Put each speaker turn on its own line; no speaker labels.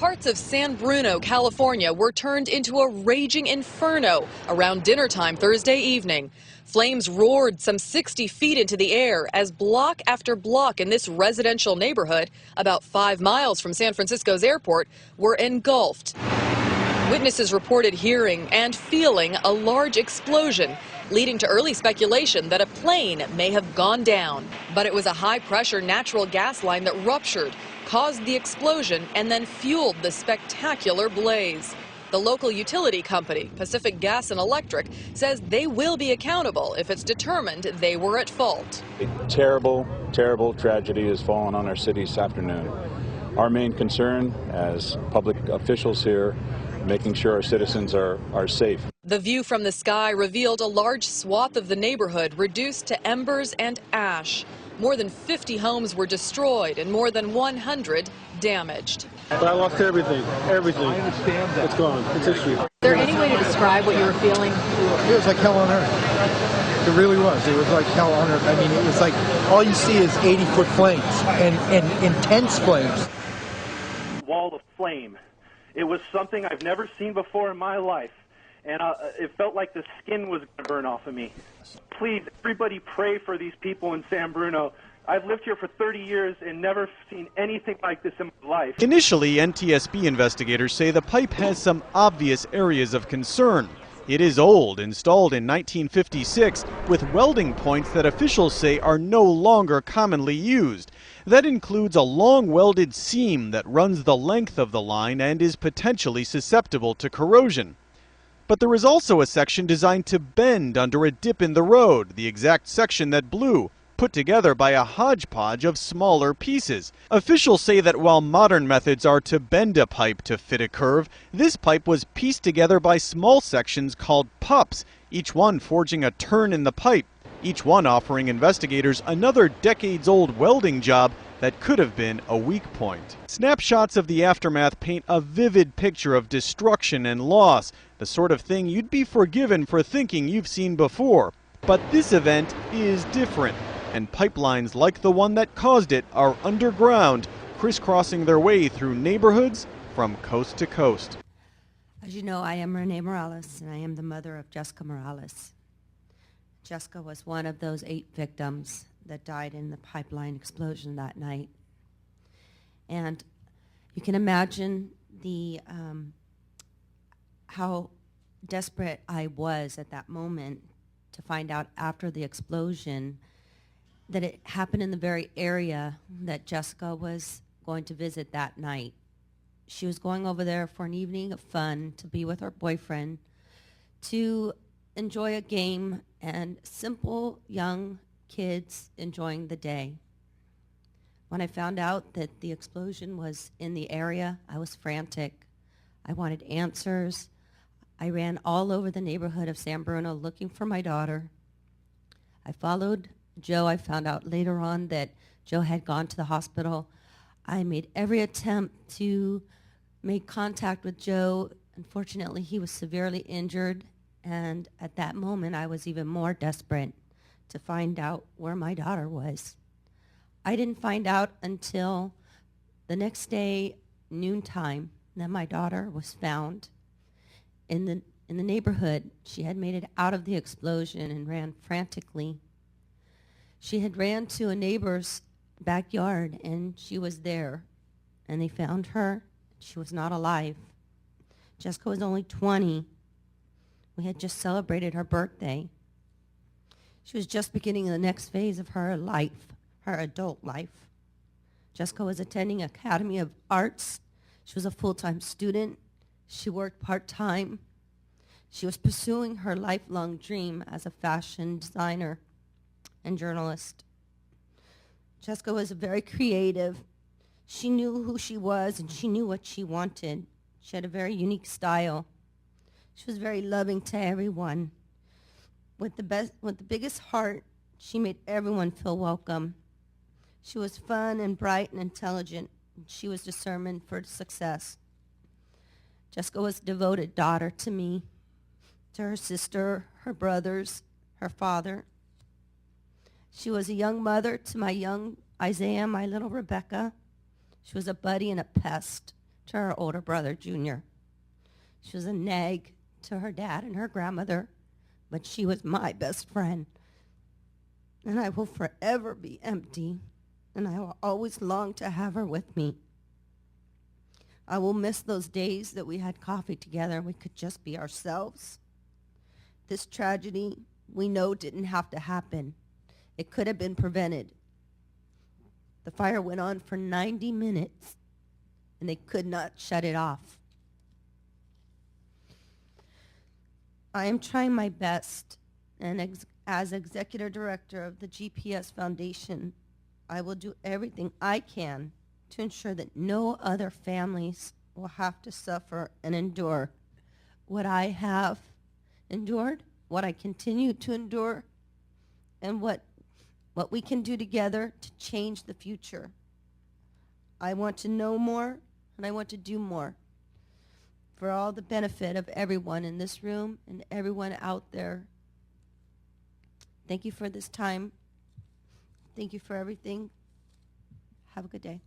Parts of San Bruno, California were turned into a raging inferno around dinner time Thursday evening. Flames roared some 60 feet into the air as block after block in this residential neighborhood, about 5 miles from San Francisco's airport, were engulfed. Witnesses reported hearing and feeling a large explosion, leading to early speculation that a plane may have gone down. But it was a high-pressure natural gas line that ruptured, caused the explosion, and then fueled the spectacular blaze. The local utility company, Pacific Gas and Electric, says they will be accountable if it's determined they were at fault.
A terrible, terrible tragedy has fallen on our city this afternoon. Our main concern as public officials here, making sure our citizens are safe.
The view from the sky revealed a large swath of the neighborhood reduced to embers and ash. More than 50 homes were destroyed and more than 100 damaged.
But I lost everything. Everything. I understand that. It's gone. It's history.
Is there any way to describe what you were feeling?
It was like hell on earth. It really was. It was like hell on earth. I mean, it was like all you see is 80-foot flames and intense flames.
Wall of flame. It was something I've never seen before in my life, and it felt like the skin was going to burn off of me. Please, everybody pray for these people in San Bruno. I've lived here for 30 years and never seen anything like this in my life.
Initially, NTSB investigators say the pipe has some obvious areas of concern. It is old, installed in 1956, with welding points that officials say are no longer commonly used. That includes a long welded seam that runs the length of the line and is potentially susceptible to corrosion. But there is also a section designed to bend under a dip in the road, the exact section that blew, put together by a hodgepodge of smaller pieces. Officials say that while modern methods are to bend a pipe to fit a curve, this pipe was pieced together by small sections called pups, each one forging a turn in the pipe, each one offering investigators another decades-old welding job that could have been a weak point. Snapshots of the aftermath paint a vivid picture of destruction and loss, the sort of thing you'd be forgiven for thinking you've seen before. But this event is different, and pipelines like the one that caused it are underground, crisscrossing their way through neighborhoods from coast to coast.
As you know, I am Renee Morales, and I am the mother of Jessica Morales. Jessica was one of those 8 victims that died in the pipeline explosion that night. And you can imagine the how desperate I was at that moment to find out after the explosion that it happened in the very area that Jessica was going to visit that night. She was going over there for an evening of fun, to be with her boyfriend, to enjoy a game, and simple young kids enjoying the day. When I found out that the explosion was in the area, I was frantic. I wanted answers. I ran all over the neighborhood of San Bruno looking for my daughter. I followed Joe. I found out later on that Joe had gone to the hospital. I made every attempt to make contact with Joe. Unfortunately, he was severely injured, and at that moment, I was even more desperate to find out where my daughter was. I didn't find out until the next day, noontime, that my daughter was found in the neighborhood. She had made it out of the explosion and ran frantically. She had ran to a neighbor's backyard, and she was there, and they found her. She was not alive. Jessica was only 20. We had just celebrated her birthday. She was just beginning the next phase of her life, her adult life. Jessica was attending Academy of Arts. She was a full-time student. She worked part-time. She was pursuing her lifelong dream as a fashion designer and journalist. Jessica was very creative. She knew who she was, and she knew what she wanted. She had a very unique style. She was very loving to everyone. With the biggest heart, she made everyone feel welcome. She was fun and bright and intelligent. She was determined for success. Jessica was a devoted daughter to me, to her sister, her brothers, her father. She was a young mother to my young Isaiah, my little Rebecca. She was a buddy and a pest to her older brother, Junior. She was a nag to her dad and her grandmother, but she was my best friend. And I will forever be empty, and I will always long to have her with me. I will miss those days that we had coffee together and we could just be ourselves. This tragedy, we know, didn't have to happen. It could have been prevented. The fire went on for 90 minutes, and they could not shut it off. I am trying my best, and as executive director of the GPS Foundation, I will do everything I can to ensure that no other families will have to suffer and endure what I have endured, what I continue to endure, and what we can do together to change the future. I want to know more, and I want to do more for all the benefit of everyone in this room and everyone out there. Thank you for this time. Thank you for everything. Have a good day.